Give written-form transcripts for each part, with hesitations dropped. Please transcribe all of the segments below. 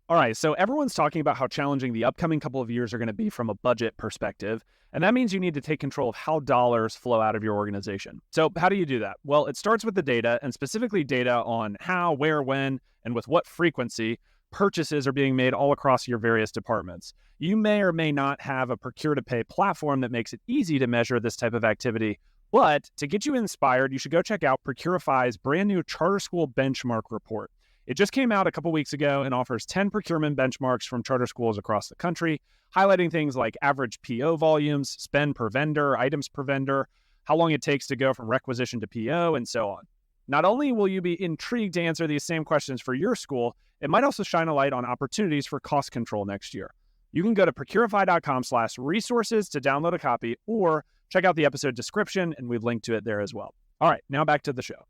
All right, so everyone's talking about how challenging the upcoming couple of years are going to be from a budget perspective, and that means you need to take control of how dollars flow out of your organization. So, how do you do that? Well, it starts with the data, and specifically data on how, where, when, and with what frequency purchases are being made all across your various departments. You may or may not have a procure-to-pay platform that makes it easy to measure this type of activity, but to get you inspired, you should go check out Procurify's brand new Charter School Benchmark Report. It just came out a couple weeks ago and offers 10 procurement benchmarks from charter schools across the country, highlighting things like average PO volumes, spend per vendor, items per vendor, how long it takes to go from requisition to PO, and so on. Not only will you be intrigued to answer these same questions for your school, it might also shine a light on opportunities for cost control next year. You can go to procurify.com/resources to download a copy, or check out the episode description, and we've linked to it there as well. All right, now back to the show.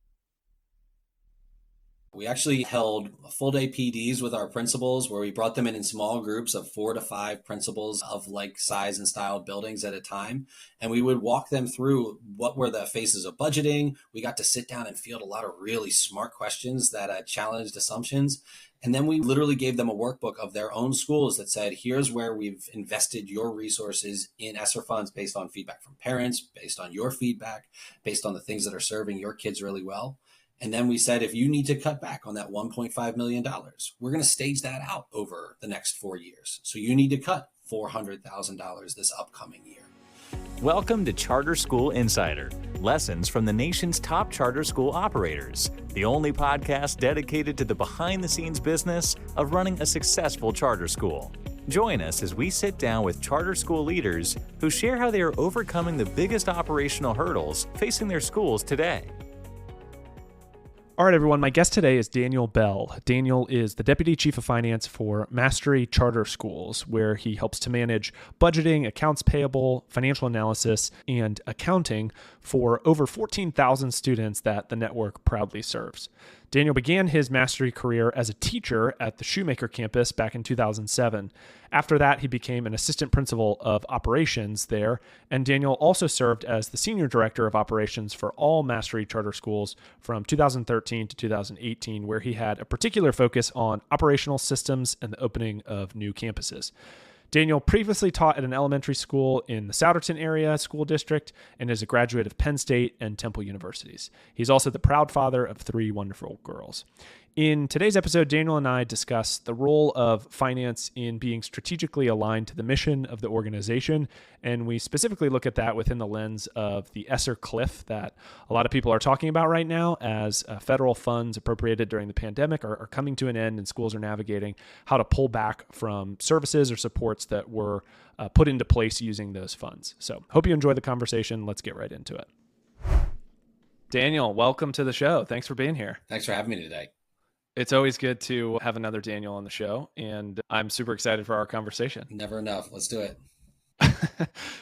We actually held full day PDs with our principals where we brought them in small groups of 4 to 5 principals of like size and style buildings at a time. And we would walk them through what were the phases of budgeting. We got to sit down and field a lot of really smart questions that challenged assumptions. And then we literally gave them a workbook of their own schools that said, here's where we've invested your resources in ESSER funds based on feedback from parents, based on your feedback, based on the things that are serving your kids really well. And then we said, if you need to cut back on that $1.5 million, we're going to stage that out over the next 4 years. So you need to cut $400,000 this upcoming year. Welcome to Charter School Insider, lessons from the nation's top charter school operators, the only podcast dedicated to the behind-the-scenes business of running a successful charter school. Join us as we sit down with charter school leaders who share how they are overcoming the biggest operational hurdles facing their schools today. All right, everyone. My guest today is Daniel Bell. Daniel is the Deputy Chief of Finance for Mastery Charter Schools, where he helps to manage budgeting, accounts payable, financial analysis, and accounting for over 14,000 students that the network proudly serves. Daniel began his Mastery career as a teacher at the Shoemaker campus back in 2007. After that, he became an assistant principal of operations there, and Daniel also served as the senior director of operations for all Mastery charter schools from 2013 to 2018, where he had a particular focus on operational systems and the opening of new campuses. Daniel previously taught at an elementary school in the Souderton area school district and is a graduate of Penn State and Temple universities. He's also the proud father of 3 wonderful girls. In today's episode, Daniel and I discuss the role of finance in being strategically aligned to the mission of the organization, and we specifically look at that within the lens of the ESSER Cliff that a lot of people are talking about right now as federal funds appropriated during the pandemic are coming to an end and schools are navigating how to pull back from services or supports that were put into place using those funds. So hope you enjoy the conversation. Let's get right into it. Daniel, welcome to the show. Thanks for being here. Thanks for having me today. It's always good to have another Daniel on the show, and I'm super excited for our conversation. Never enough. Let's do it.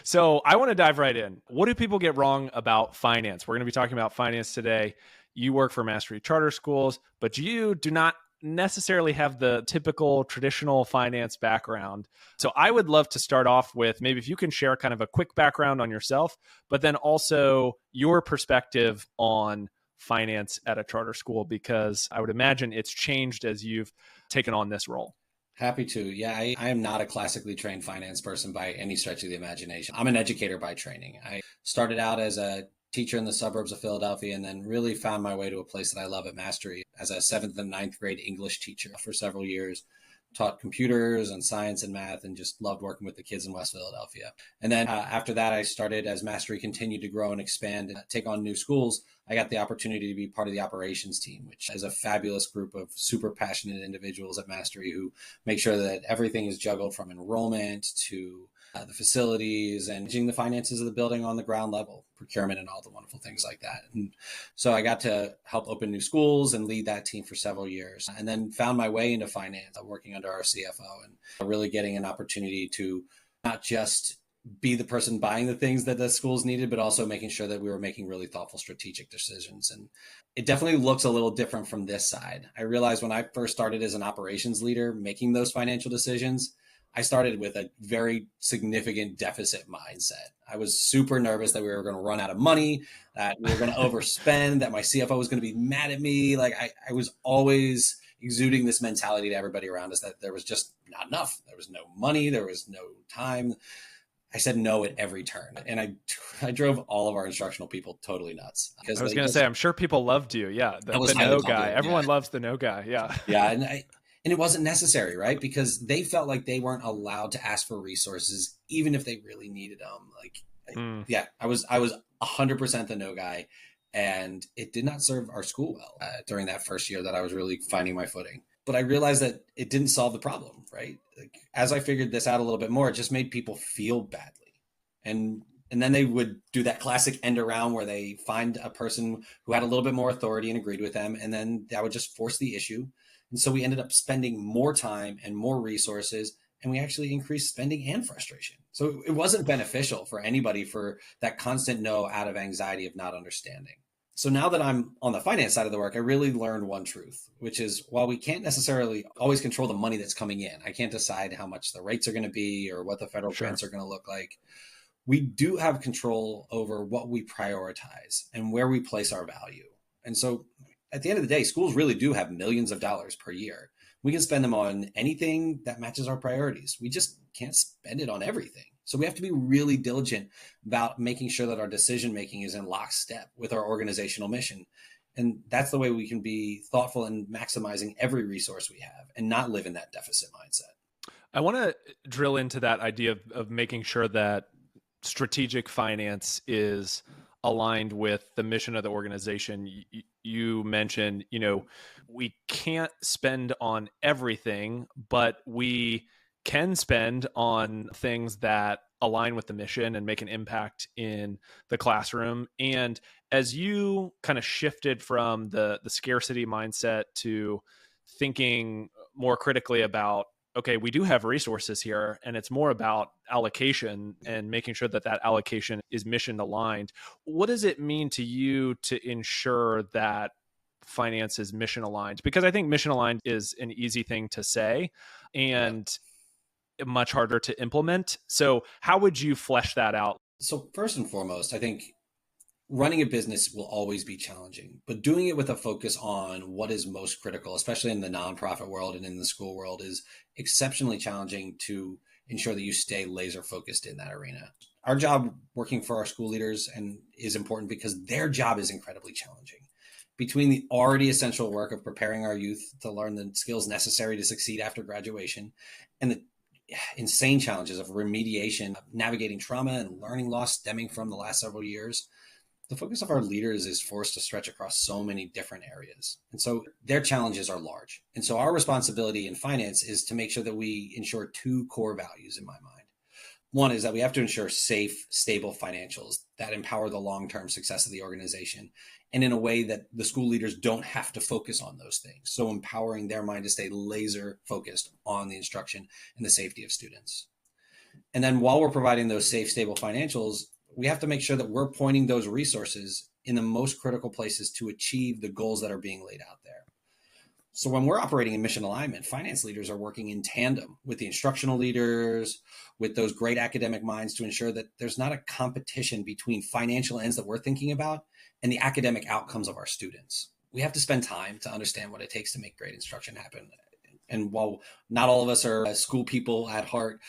So I want to dive right in. What do people get wrong about finance? We're going to be talking about finance today. You work for Mastery Charter Schools, but you do not necessarily have the typical traditional finance background. So I would love to start off with maybe if you can share kind of a quick background on yourself, but then also your perspective on finance at a charter school, because I would imagine it's changed as you've taken on this role. Happy to. Yeah, I am not a classically trained finance person by any stretch of the imagination. I'm an educator by training. I started out as a teacher in the suburbs of Philadelphia and then really found my way to a place that I love at Mastery as a 7th and 9th grade English teacher for several years. Taught computers and science and math and just loved working with the kids in West Philadelphia. And then after that, I started as Mastery continued to grow and expand and take on new schools. I got the opportunity to be part of the operations team, which is a fabulous group of super passionate individuals at Mastery who make sure that everything is juggled from enrollment to the facilities and managing the finances of the building on the ground level, procurement and all the wonderful things like that. And so I got to help open new schools and lead that team for several years, and then found my way into finance, working under our CFO and really getting an opportunity to not just be the person buying the things that the schools needed, but also making sure that we were making really thoughtful strategic decisions. And it definitely looks a little different from this side. I realized when I first started as an operations leader making those financial decisions, I started with a very significant deficit mindset. I was super nervous that we were going to run out of money, that we were going to overspend, that my CFO was going to be mad at me. Like I was always exuding this mentality to everybody around us that there was just not enough. There was no money. There was no time. I said no at every turn. And I drove all of our instructional people totally nuts. I was going to say, I'm sure people loved you. Yeah. The no guy. Everyone loves the no guy. Yeah. Yeah. And it wasn't necessary, right? Because they felt like they weren't allowed to ask for resources, even if they really needed them. Yeah, I was 100% the no guy. And it did not serve our school well during that first year that I was really finding my footing. But I realized that it didn't solve the problem, right? Like, as I figured this out a little bit more, it just made people feel badly. And then they would do that classic end around where they find a person who had a little bit more authority and agreed with them. And then that would just force the issue. And so we ended up spending more time and more resources, and we actually increased spending and frustration. So it wasn't beneficial for anybody for that constant no out of anxiety of not understanding. So now that I'm on the finance side of the work, I really learned one truth, which is while we can't necessarily always control the money that's coming in, I can't decide how much the rates are going to be or what the federal grants are going to look like. We do have control over what we prioritize and where we place our value. And so at the end of the day, schools really do have millions of dollars per year. We can spend them on anything that matches our priorities. We just can't spend it on everything. So we have to be really diligent about making sure that our decision-making is in lockstep with our organizational mission. And that's the way we can be thoughtful in maximizing every resource we have and not live in that deficit mindset. I want to drill into that idea of making sure that strategic finance is aligned with the mission of the organization. You mentioned, we can't spend on everything, but we can spend on things that align with the mission and make an impact in the classroom. And as you kind of shifted from the scarcity mindset to thinking more critically about, okay, we do have resources here, and it's more about allocation and making sure that that allocation is mission aligned. What does it mean to you to ensure that finance is mission aligned? Because I think mission aligned is an easy thing to say and much harder to implement. So how would you flesh that out? So first and foremost, I think running a business will always be challenging, but doing it with a focus on what is most critical, especially in the nonprofit world and in the school world, is exceptionally challenging to ensure that you stay laser focused in that arena. Our job working for our school leaders is important because their job is incredibly challenging. Between the already essential work of preparing our youth to learn the skills necessary to succeed after graduation and the insane challenges of remediation, of navigating trauma and learning loss stemming from the last several years, the focus of our leaders is forced to stretch across so many different areas. And so their challenges are large. And so our responsibility in finance is to make sure that we ensure two core values in my mind. One is that we have to ensure safe, stable financials that empower the long-term success of the organization, and in a way that the school leaders don't have to focus on those things. So empowering their mind to stay laser focused on the instruction and the safety of students. And then while we're providing those safe, stable financials, we have to make sure that we're pointing those resources in the most critical places to achieve the goals that are being laid out there. So when we're operating in mission alignment, finance leaders are working in tandem with the instructional leaders, with those great academic minds to ensure that there's not a competition between financial ends that we're thinking about and the academic outcomes of our students. We have to spend time to understand what it takes to make great instruction happen. And while not all of us are school people at heart,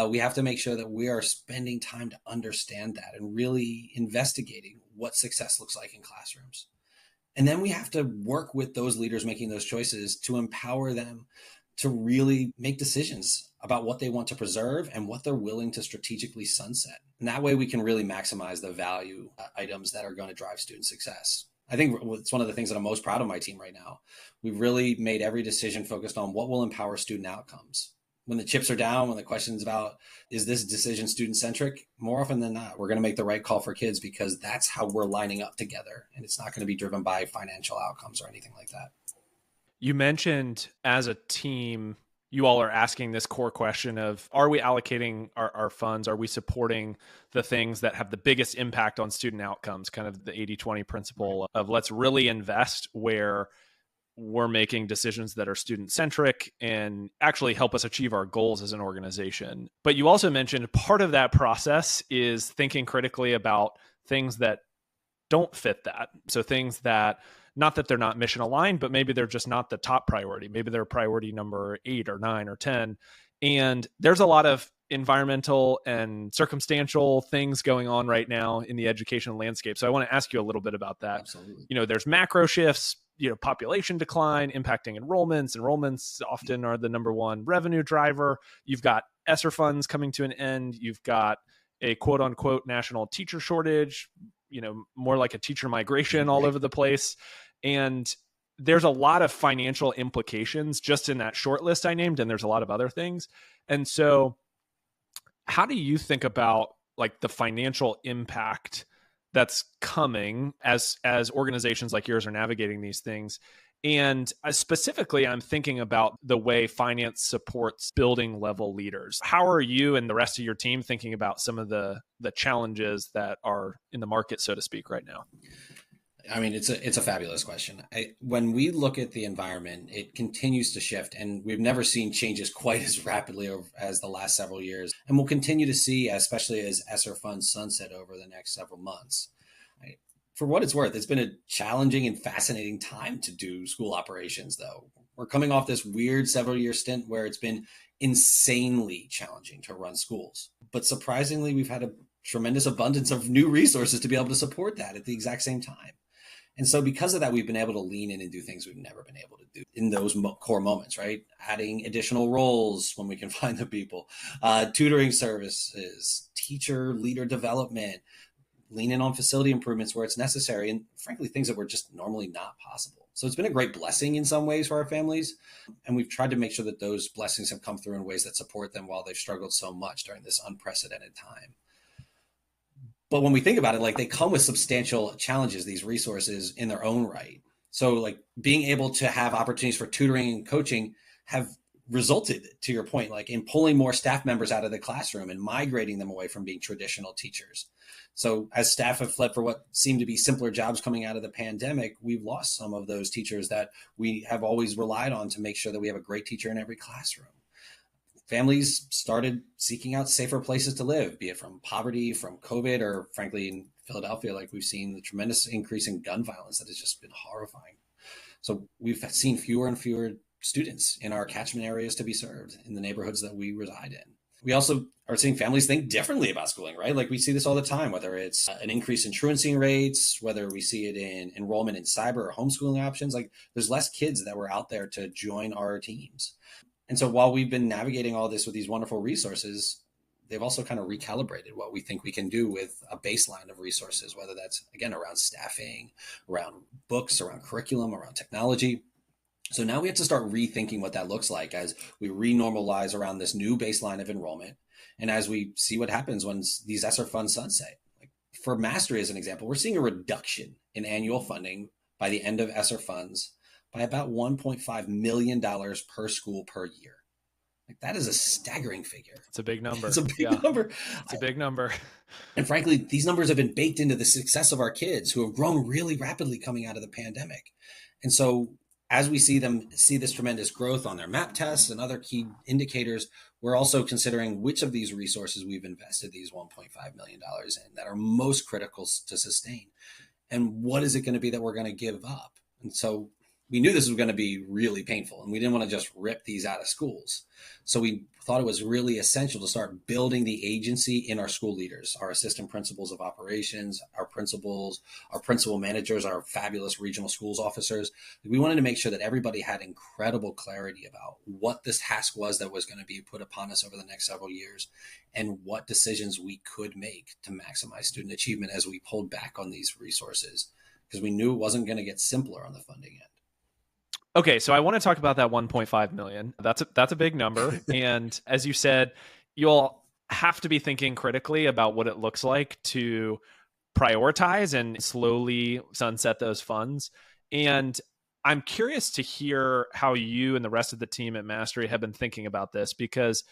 we have to make sure that we are spending time to understand that and really investigating what success looks like in classrooms. And then we have to work with those leaders making those choices to empower them to really make decisions about what they want to preserve and what they're willing to strategically sunset. And that way we can really maximize the value items that are going to drive student success. I think it's one of the things that I'm most proud of my team right now. We've really made every decision focused on what will empower student outcomes. When the chips are down, when the question's about, is this decision student-centric? More often than not, we're going to make the right call for kids because that's how we're lining up together. And it's not going to be driven by financial outcomes or anything like that. You mentioned as a team, you all are asking this core question of, are we allocating our funds? Are we supporting the things that have the biggest impact on student outcomes? Kind of the 80-20 principle of let's really invest where we're making decisions that are student-centric and actually help us achieve our goals as an organization. But you also mentioned part of that process is thinking critically about things that don't fit that. So things that Not that they're not mission aligned, but maybe they're just not the top priority. Maybe they're priority number 8 or 9 or 10. And there's a lot of environmental and circumstantial things going on right now in the education landscape. So I want to ask you a little bit about that. Absolutely. There's macro shifts, population decline impacting enrollments. Enrollments often are the number one revenue driver. You've got ESSER funds coming to an end. You've got a quote unquote national teacher shortage, more like a teacher migration all over the place. And there's a lot of financial implications just in that short list I named, and there's a lot of other things. And so how do you think about like the financial impact that's coming as organizations like yours are navigating these things? And specifically, I'm thinking about the way finance supports building level leaders. How are you and the rest of your team thinking about some of the challenges that are in the market, so to speak, right now? I mean, it's a fabulous question. When we look at the environment, it continues to shift, and we've never seen changes quite as rapidly as the last several years. And we'll continue to see, especially as ESSER funds sunset over the next several months. For what it's worth, it's been a challenging and fascinating time to do school operations, though. We're coming off this weird several-year stint where it's been insanely challenging to run schools. But surprisingly, we've had a tremendous abundance of new resources to be able to support that at the exact same time. And so because of that, we've been able to lean in and do things we've never been able to do in those core moments, right? Adding additional roles when we can find the people, tutoring services, teacher leader development, lean in on facility improvements where it's necessary, and frankly, things that were just normally not possible. So it's been a great blessing in some ways for our families. And we've tried to make sure that those blessings have come through in ways that support them while they've struggled so much during this unprecedented time. But when we think about it, like they come with substantial challenges, these resources in their own right. So like being able to have opportunities for tutoring and coaching have resulted, to your point, like in pulling more staff members out of the classroom and migrating them away from being traditional teachers. So as staff have fled for what seemed to be simpler jobs coming out of the pandemic, we've lost some of those teachers that we have always relied on to make sure that we have a great teacher in every classroom. Families started seeking out safer places to live, be it from poverty, from COVID, or frankly, in Philadelphia, like we've seen the tremendous increase in gun violence that has just been horrifying. So we've seen fewer and fewer students in our catchment areas to be served in the neighborhoods that we reside in. We also are seeing families think differently about schooling, right? Like we see this all the time, whether it's an increase in truancy rates, whether we see it in enrollment in cyber or homeschooling options, like there's less kids that were out there to join our teams. And so while we've been navigating all this with these wonderful resources, they've also kind of recalibrated what we think we can do with a baseline of resources, whether that's, again, around staffing, around books, around curriculum, around technology. So now we have to start rethinking what that looks like as we renormalize around this new baseline of enrollment. And as we see what happens when these ESSER funds sunset. Like for Mastery, as an example, we're seeing a reduction in annual funding by the end of ESSER funds by about $1.5 million per school per year. Like that is a staggering figure. It's a big number. It's a big number. It's a big number. And frankly, these numbers have been baked into the success of our kids who have grown really rapidly coming out of the pandemic. And so as we see them see this tremendous growth on their MAP tests and other key indicators, we're also considering which of these resources we've invested these $1.5 million in that are most critical to sustain. And what is it going to be that we're going to give up? And so we knew this was going to be really painful, and we didn't want to just rip these out of schools. So we thought it was really essential to start building the agency in our school leaders, our assistant principals of operations, our principals, our principal managers, our fabulous regional schools officers. We wanted to make sure that everybody had incredible clarity about what this task was that was going to be put upon us over the next several years and what decisions we could make to maximize student achievement as we pulled back on these resources, because we knew it wasn't going to get simpler on the funding end. Okay, so I want to talk about that 1.5 million. That's a big number. And as you said, you'll have to be thinking critically about what it looks like to prioritize and slowly sunset those funds. And I'm curious to hear how you and the rest of the team at Mastery have been thinking about this, because,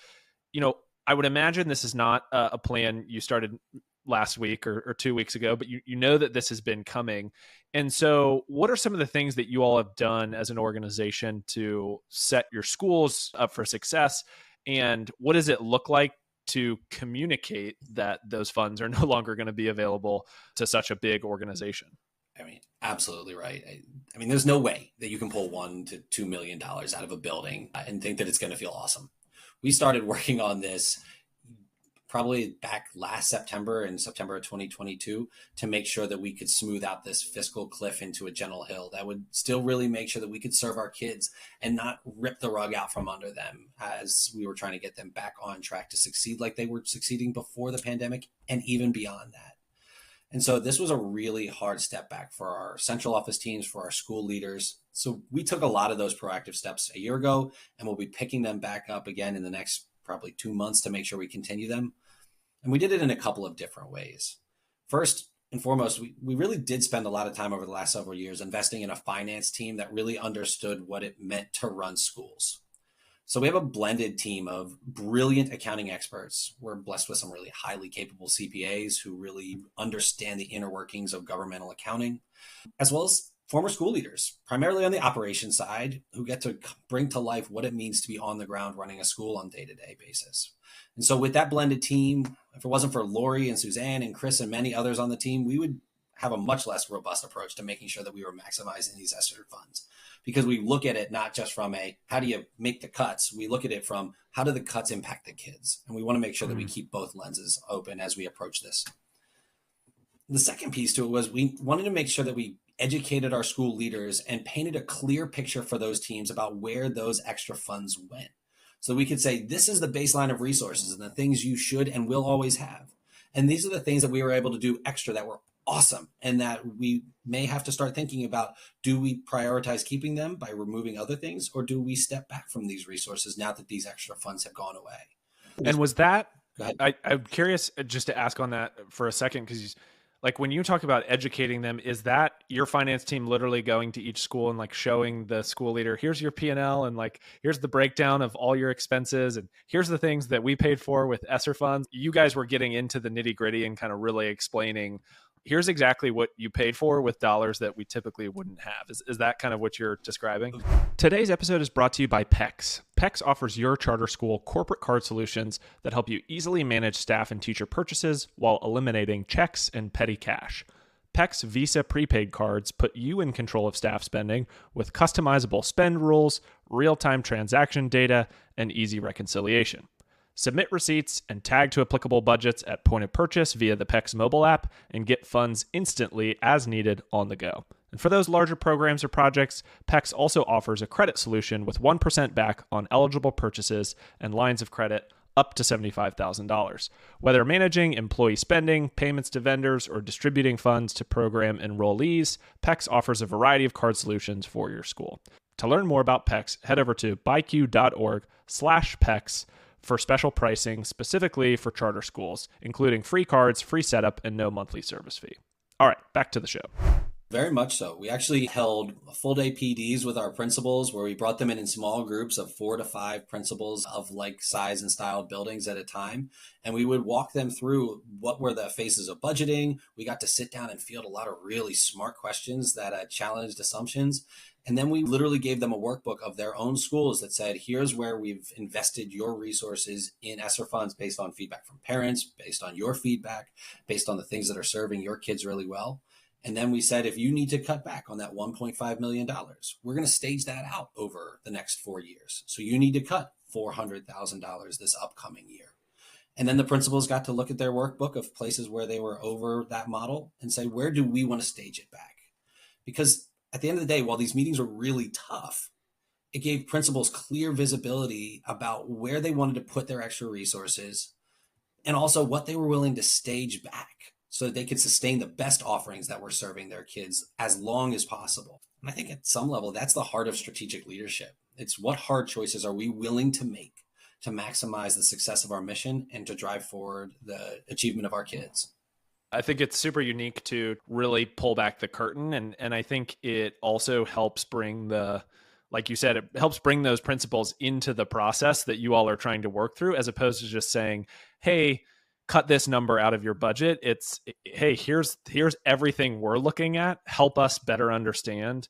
I would imagine this is not a plan you started last week or 2 weeks ago, but you know that this has been coming. And so what are some of the things that you all have done as an organization to set your schools up for success? And what does it look like to communicate that those funds are no longer going to be available to such a big organization? I mean, absolutely right. I mean, there's no way that you can pull $1 to $2 million out of a building and think that it's going to feel awesome. We started working on this probably back last September, in September of 2022, to make sure that we could smooth out this fiscal cliff into a gentle hill that would still really make sure that we could serve our kids and not rip the rug out from under them as we were trying to get them back on track to succeed like they were succeeding before the pandemic and even beyond that. And so this was a really hard step back for our central office teams, for our school leaders. So we took a lot of those proactive steps a year ago, and we'll be picking them back up again in the next probably 2 months to make sure we continue them. And we did it in a couple of different ways. First and foremost, we really did spend a lot of time over the last several years investing in a finance team that really understood what it meant to run schools. So we have a blended team of brilliant accounting experts. We're blessed with some really highly capable CPAs who really understand the inner workings of governmental accounting, as well as former school leaders, primarily on the operations side, who get to bring to life what it means to be on the ground running a school on a day-to-day basis. And so with that blended team, if it wasn't for Lori and Suzanne and Chris and many others on the team, we would have a much less robust approach to making sure that we were maximizing these ESSER funds. Because we look at it not just from how do you make the cuts? We look at it from how do the cuts impact the kids? And we want to make sure that we keep both lenses open as we approach this. The second piece to it was we wanted to make sure that we educated our school leaders and painted a clear picture for those teams about where those extra funds went. So we could say, this is the baseline of resources and the things you should and will always have. And these are the things that we were able to do extra that were awesome and that we may have to start thinking about. Do we prioritize keeping them by removing other things, or do we step back from these resources now that these extra funds have gone away? And was that, Go ahead. I'm curious just to ask on that for a second, because like when you talk about educating them, is that your finance team literally going to each school and like showing the school leader, here's your P&L and like, here's the breakdown of all your expenses and here's the things that we paid for with ESSER funds? You guys were getting into the nitty gritty and kind of really explaining, here's exactly what you paid for with dollars that we typically wouldn't have. Is that kind of what you're describing? Today's episode is brought to you by PEX. PEX offers your charter school corporate card solutions that help you easily manage staff and teacher purchases while eliminating checks and petty cash. PEX Visa prepaid cards put you in control of staff spending with customizable spend rules, real-time transaction data, and easy reconciliation. Submit receipts and tag to applicable budgets at point of purchase via the PEX mobile app and get funds instantly as needed on the go. And for those larger programs or projects, PEX also offers a credit solution with 1% back on eligible purchases and lines of credit up to $75,000. Whether managing employee spending, payments to vendors, or distributing funds to program enrollees, PEX offers a variety of card solutions for your school. To learn more about PEX, head over to byq.org/PEX for special pricing specifically for charter schools, including free cards, free setup, and no monthly service fee. All right, back to the show. Very much so. We actually held full-day PDs with our principals where we brought them in small groups of 4 to 5 principals of like size and style buildings at a time. And we would walk them through what were the phases of budgeting. We got to sit down and field a lot of really smart questions that challenged assumptions. And then we literally gave them a workbook of their own schools that said, here's where we've invested your resources in ESSER funds based on feedback from parents, based on your feedback, based on the things that are serving your kids really well. And then we said, if you need to cut back on that $1.5 million, we're going to stage that out over the next 4 years. So you need to cut $400,000 this upcoming year. And then the principals got to look at their workbook of places where they were over that model and say, where do we want to stage it back? Because at the end of the day, while these meetings were really tough, it gave principals clear visibility about where they wanted to put their extra resources and also what they were willing to stage back so that they could sustain the best offerings that were serving their kids as long as possible. And I think at some level, that's the heart of strategic leadership. It's what hard choices are we willing to make to maximize the success of our mission and to drive forward the achievement of our kids. I think it's super unique to really pull back the curtain. And I think it also helps bring like you said, it helps bring those principles into the process that you all are trying to work through, as opposed to just saying, hey, cut this number out of your budget. It's, hey, here's everything we're looking at. Help us better understand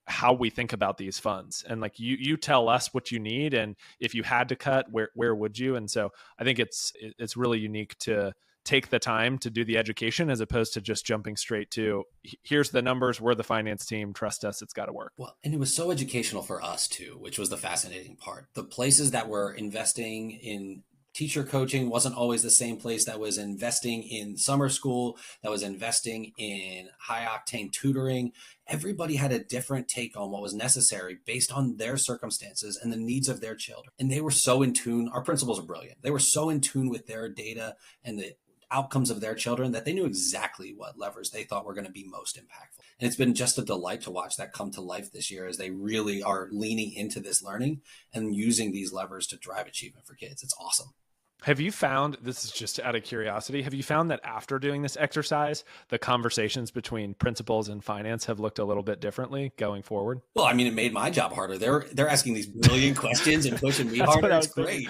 how we think about these funds. And like you tell us what you need. And if you had to cut, where would you? And so I think it's really unique to take the time to do the education as opposed to just jumping straight to, here's the numbers, we're the finance team, trust us, it's got to work. Well, and it was so educational for us too, which was the fascinating part. The places that were investing in teacher coaching wasn't always the same place that was investing in summer school, that was investing in high octane tutoring. Everybody had a different take on what was necessary based on their circumstances and the needs of their children. And they were so in tune. Our principals are brilliant. They were so in tune with their data and the outcomes of their children that they knew exactly what levers they thought were going to be most impactful. And it's been just a delight to watch that come to life this year as they really are leaning into this learning and using these levers to drive achievement for kids. It's awesome. Have you found, this is just out of curiosity, have you found that after doing this exercise, the conversations between principals and finance have looked a little bit differently going forward? Well, I mean, it made my job harder. They're asking these brilliant questions and pushing me harder. It's great.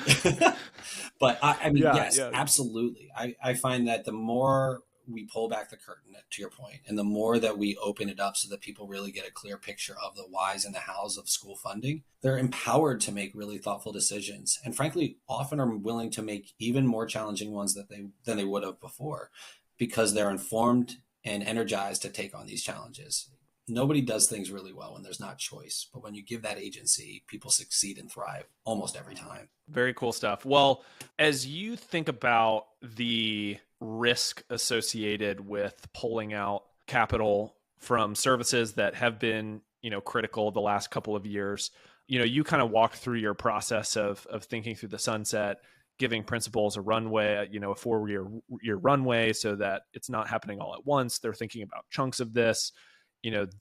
But I mean, yes, absolutely. I find that the more we pull back the curtain, to your point, and the more that we open it up so that people really get a clear picture of the whys and the hows of school funding, they're empowered to make really thoughtful decisions. And frankly, often are willing to make even more challenging ones than they would have before, because they're informed and energized to take on these challenges. Nobody does things really well when there's not choice. But when you give that agency, people succeed and thrive almost every time. Very cool stuff. Well, as you think about the risk associated with pulling out capital from services that have been, critical the last couple of years, you kind of walked through your process of thinking through the sunset, giving principals a runway, a 4-year runway so that it's not happening all at once. They're thinking about chunks of this.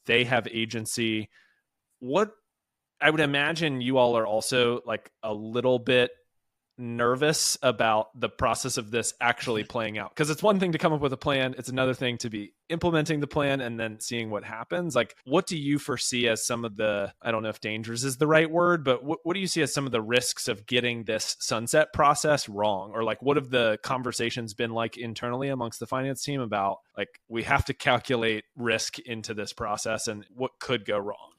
They have agency. What I would imagine you all are also like a little bit nervous about the process of this actually playing out, because it's one thing to come up with a plan. It's another thing to be implementing the plan and then seeing what happens. Like, what do you foresee as some of the, I don't know if dangers is the right word, but what do you see as some of the risks of getting this sunset process wrong? Or like, what have the conversations been like internally amongst the finance team about, like, we have to calculate risk into this process and what could go wrong?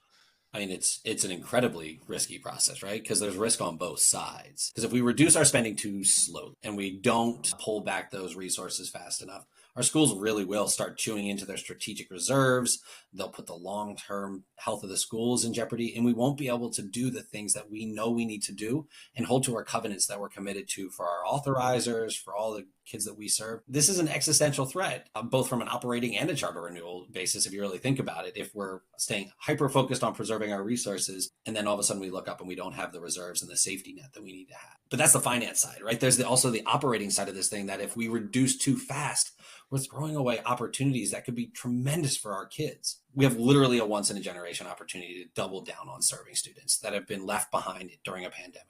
I mean, it's an incredibly risky process, right? Because there's risk on both sides. Because if we reduce our spending too slowly and we don't pull back those resources fast enough, our schools really will start chewing into their strategic reserves. They'll put the long-term health of the schools in jeopardy, and we won't be able to do the things that we know we need to do and hold to our covenants that we're committed to for our authorizers, for all the kids that we serve. This is an existential threat, both from an operating and a charter renewal basis, if you really think about it. If we're staying hyper-focused on preserving our resources, and then all of a sudden we look up and we don't have the reserves and the safety net that we need to have. But that's the finance side, right? There's also the operating side of this thing, that if we reduce too fast, we're throwing away opportunities that could be tremendous for our kids. We have literally a once-in-a-generation opportunity to double down on serving students that have been left behind during a pandemic.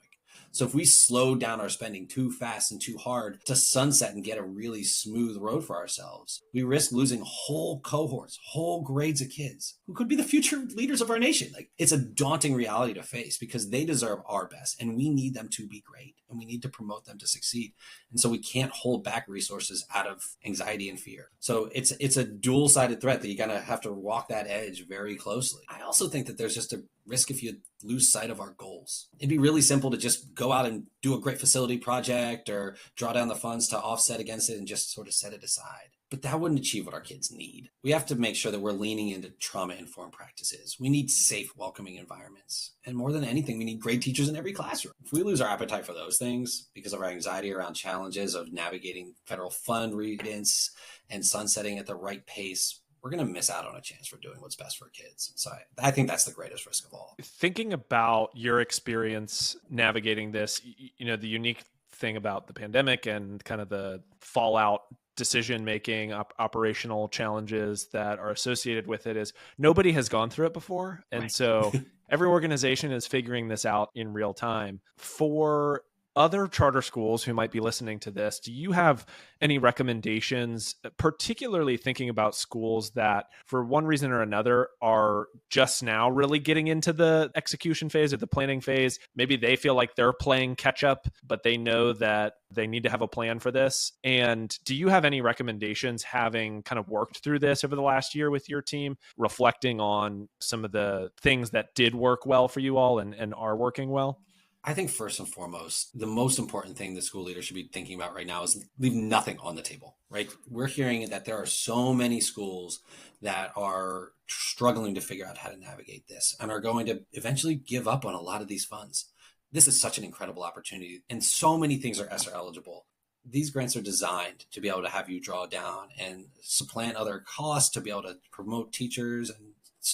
So if we slow down our spending too fast and too hard to sunset and get a really smooth road for ourselves, we risk losing whole cohorts, whole grades of kids who could be the future leaders of our nation. Like, it's a daunting reality to face, because they deserve our best and we need them to be great and we need to promote them to succeed. And so we can't hold back resources out of anxiety and fear. So it's a dual-sided threat that you're going to have to walk that edge very closely. I also think that there's just a risk if you lose sight of our goals. It'd be really simple to just go out and do a great facility project or draw down the funds to offset against it and just sort of set it aside. But that wouldn't achieve what our kids need. We have to make sure that we're leaning into trauma-informed practices. We need safe, welcoming environments. And more than anything, we need great teachers in every classroom. If we lose our appetite for those things because of our anxiety around challenges of navigating federal fund guidance and sunsetting at the right pace, we're going to miss out on a chance for doing what's best for kids. So I think that's the greatest risk of all. Thinking about your experience navigating this, the unique thing about the pandemic and kind of the fallout decision-making, operational challenges that are associated with it is nobody has gone through it before. And right. So every organization is figuring this out in real time. For other charter schools who might be listening to this, do you have any recommendations, particularly thinking about schools that for one reason or another are just now really getting into the execution phase or the planning phase? Maybe they feel like they're playing catch up, but they know that they need to have a plan for this. And do you have any recommendations, having kind of worked through this over the last year with your team, reflecting on some of the things that did work well for you all and are working well? I think first and foremost, the most important thing the school leader should be thinking about right now is leave nothing on the table, right? We're hearing that there are so many schools that are struggling to figure out how to navigate this and are going to eventually give up on a lot of these funds. This is such an incredible opportunity, and so many things are ESSER eligible. These grants are designed to be able to have you draw down and supplant other costs to be able to promote teachers and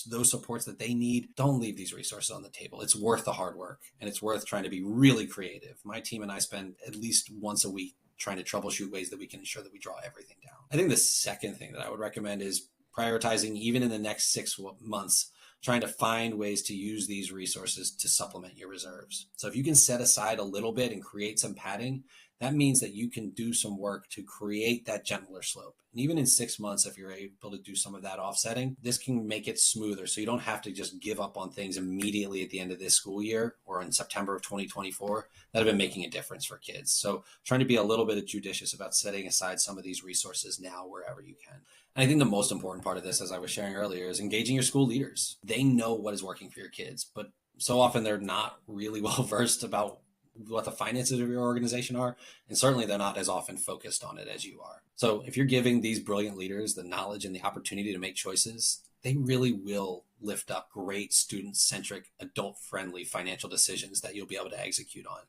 those supports that they need. Don't leave these resources on the table. It's worth the hard work, and it's worth trying to be really creative. My team and I spend at least once a week trying to troubleshoot ways that we can ensure that we draw everything down. I think the second thing that I would recommend is prioritizing, even in the next 6 months, trying to find ways to use these resources to supplement your reserves. So if you can set aside a little bit and create some padding, that means that you can do some work to create that gentler slope. And even in 6 months, if you're able to do some of that offsetting, this can make it smoother. So you don't have to just give up on things immediately at the end of this school year or in September of 2024 that have been making a difference for kids. So trying to be a little bit judicious about setting aside some of these resources now wherever you can. And I think the most important part of this, as I was sharing earlier, is engaging your school leaders. They know what is working for your kids, but so often they're not really well versed about what the finances of your organization are. And certainly they're not as often focused on it as you are. So if you're giving these brilliant leaders the knowledge and the opportunity to make choices, they really will lift up great student-centric, adult-friendly financial decisions that you'll be able to execute on.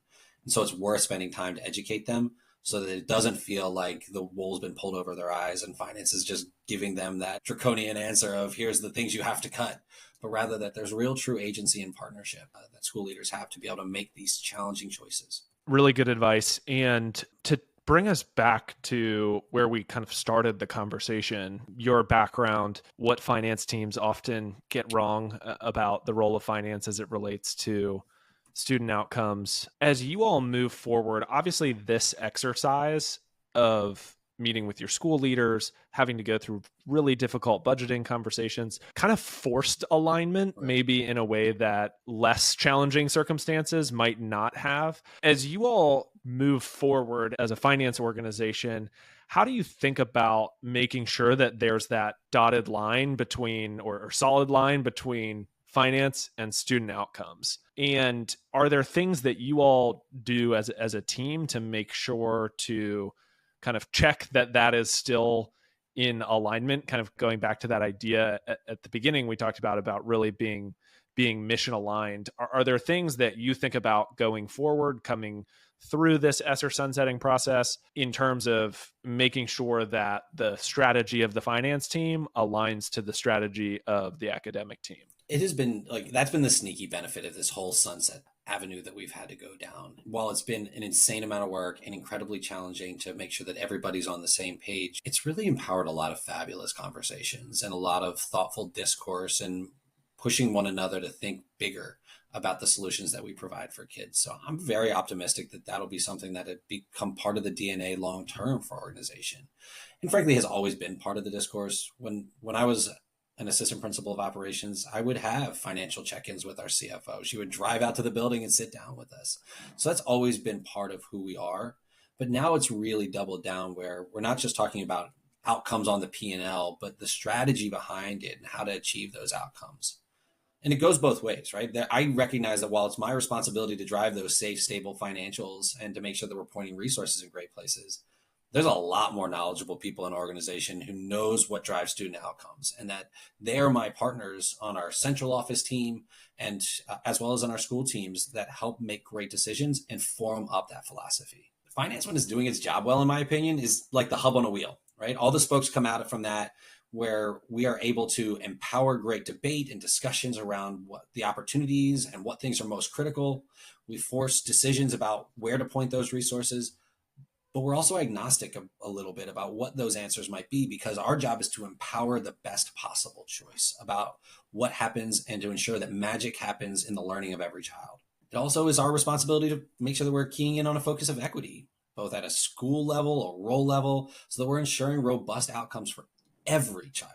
And so it's worth spending time to educate them so that it doesn't feel like the wool's been pulled over their eyes and finance is just giving them that draconian answer of here's the things you have to cut, but rather that there's real true agency and partnership that school leaders have to be able to make these challenging choices. Really good advice. And to bring us back to where we kind of started the conversation, your background, what finance teams often get wrong about the role of finance as it relates to student outcomes. As you all move forward, obviously this exercise of meeting with your school leaders, having to go through really difficult budgeting conversations, kind of forced alignment, maybe in a way that less challenging circumstances might not have. As you all move forward as a finance organization, how do you think about making sure that there's that dotted line between or solid line between finance and student outcomes? And are there things that you all do as a team to make sure to kind of check that that is still in alignment? Kind of going back to that idea at the beginning we talked about really being mission aligned. Are there things that you think about going forward, coming through this ESSER sunsetting process, in terms of making sure that the strategy of the finance team aligns to the strategy of the academic team? It has been that's been the sneaky benefit of this whole sunset avenue that we've had to go down. While it's been an insane amount of work and incredibly challenging to make sure that everybody's on the same page, it's really empowered a lot of fabulous conversations and a lot of thoughtful discourse and pushing one another to think bigger about the solutions that we provide for kids. So I'm very optimistic that that'll be something that had become part of the DNA long-term for our organization. And frankly, has always been part of the discourse. When I was an assistant principal of operations, I would have financial check-ins with our CFO. She would drive out to the building and sit down with us. So that's always been part of who we are. But now it's really doubled down where we're not just talking about outcomes on the P&L, but the strategy behind it and how to achieve those outcomes. And it goes both ways, right? I recognize that while it's my responsibility to drive those safe, stable financials and to make sure that we're pointing resources in great places, there's a lot more knowledgeable people in our organization who knows what drives student outcomes, and that they're my partners on our central office team and as well as on our school teams that help make great decisions and form up that philosophy. Finance, when it's doing its job well, in my opinion, is like the hub on a wheel, right? All the spokes come out from that, where we are able to empower great debate and discussions around what the opportunities and what things are most critical. We force decisions about where to point those resources, but we're also agnostic a little bit about what those answers might be, because our job is to empower the best possible choice about what happens and to ensure that magic happens in the learning of every child. It also is our responsibility to make sure that we're keying in on a focus of equity, both at a school level or role level, so that we're ensuring robust outcomes for every child,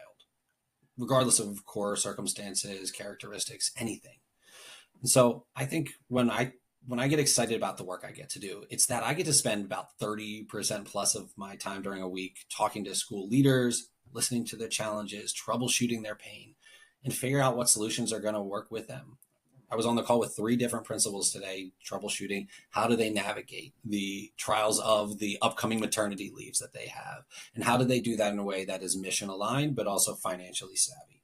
regardless of core circumstances, characteristics, anything. And so I think when I get excited about the work I get to do, it's that I get to spend about 30% plus of my time during a week talking to school leaders, listening to their challenges, troubleshooting their pain, and figure out what solutions are going to work with them. I was on the call with 3 different principals today, troubleshooting how do they navigate the trials of the upcoming maternity leaves that they have, and how do they do that in a way that is mission aligned, but also financially savvy.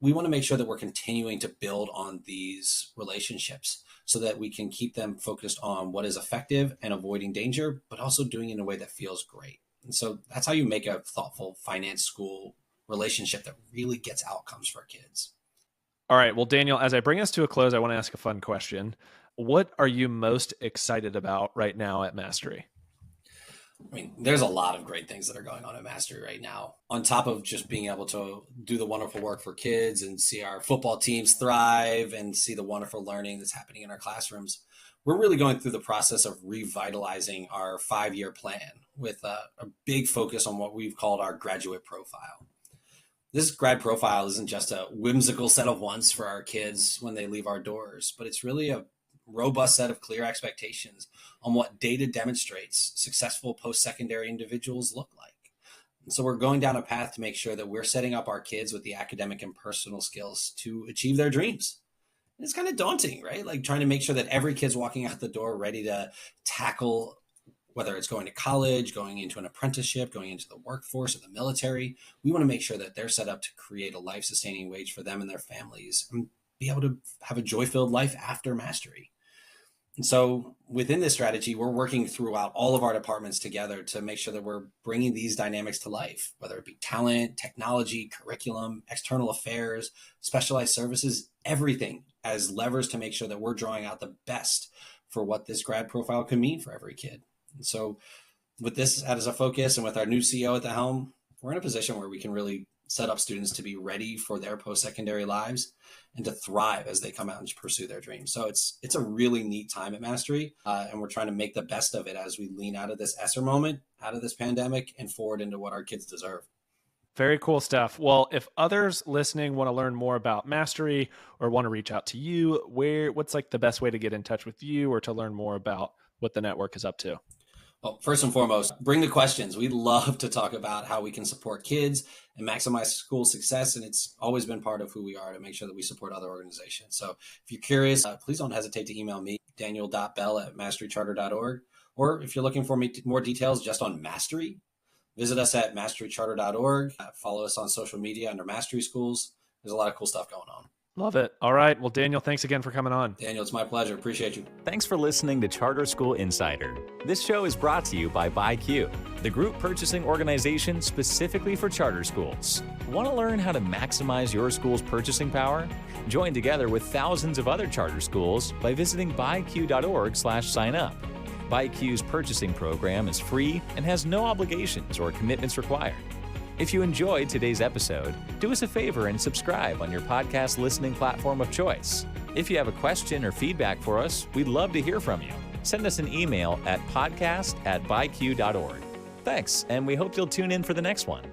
We want to make sure that we're continuing to build on these relationships so that we can keep them focused on what is effective and avoiding danger, but also doing it in a way that feels great. And so that's how you make a thoughtful finance school relationship that really gets outcomes for kids. All right. Well, Daniel, as I bring us to a close, I want to ask a fun question. What are you most excited about right now at Mastery? I mean, there's a lot of great things that are going on at Mastery right now. On top of just being able to do the wonderful work for kids and see our football teams thrive and see the wonderful learning that's happening in our classrooms, we're really going through the process of revitalizing our 5-year plan with a big focus on what we've called our graduate profile. This grad profile isn't just a whimsical set of wants for our kids when they leave our doors, but it's really a robust set of clear expectations on what data demonstrates successful post-secondary individuals look like. And so we're going down a path to make sure that we're setting up our kids with the academic and personal skills to achieve their dreams. And it's kind of daunting, right? Like trying to make sure that every kid's walking out the door ready to tackle, whether it's going to college, going into an apprenticeship, going into the workforce or the military. We want to make sure that they're set up to create a life-sustaining wage for them and their families and be able to have a joy-filled life after Mastery. And so within this strategy, we're working throughout all of our departments together to make sure that we're bringing these dynamics to life, whether it be talent, technology, curriculum, external affairs, specialized services, everything as levers to make sure that we're drawing out the best for what this grad profile can mean for every kid. And so with this as a focus and with our new CEO at the helm, we're in a position where we can really set up students to be ready for their post-secondary lives and to thrive as they come out and pursue their dreams. So it's a really neat time at Mastery, and we're trying to make the best of it as we lean out of this ESSER moment, out of this pandemic, and forward into what our kids deserve. Very cool stuff. Well, if others listening want to learn more about Mastery or want to reach out to you, what's like the best way to get in touch with you or to learn more about what the network is up to? Well, first and foremost, bring the questions. We'd love to talk about how we can support kids and maximize school success. And it's always been part of who we are to make sure that we support other organizations. So if you're curious, please don't hesitate to email me, daniel.bell@masterycharter.org. Or if you're looking for more details just on Mastery, visit us at masterycharter.org. Follow us on social media under Mastery Schools. There's a lot of cool stuff going on. Love it. All right. Well, Daniel, thanks again for coming on. Daniel, it's my pleasure. Appreciate you. Thanks for listening to Charter School Insider. This show is brought to you by BuyQ, the group purchasing organization specifically for charter schools. Want to learn how to maximize your school's purchasing power? Join together with thousands of other charter schools by visiting buyq.org/sign-up. BuyQ's purchasing program is free and has no obligations or commitments required. If you enjoyed today's episode, do us a favor and subscribe on your podcast listening platform of choice. If you have a question or feedback for us, we'd love to hear from you. Send us an email at podcast@byq.org. Thanks, and we hope you'll tune in for the next one.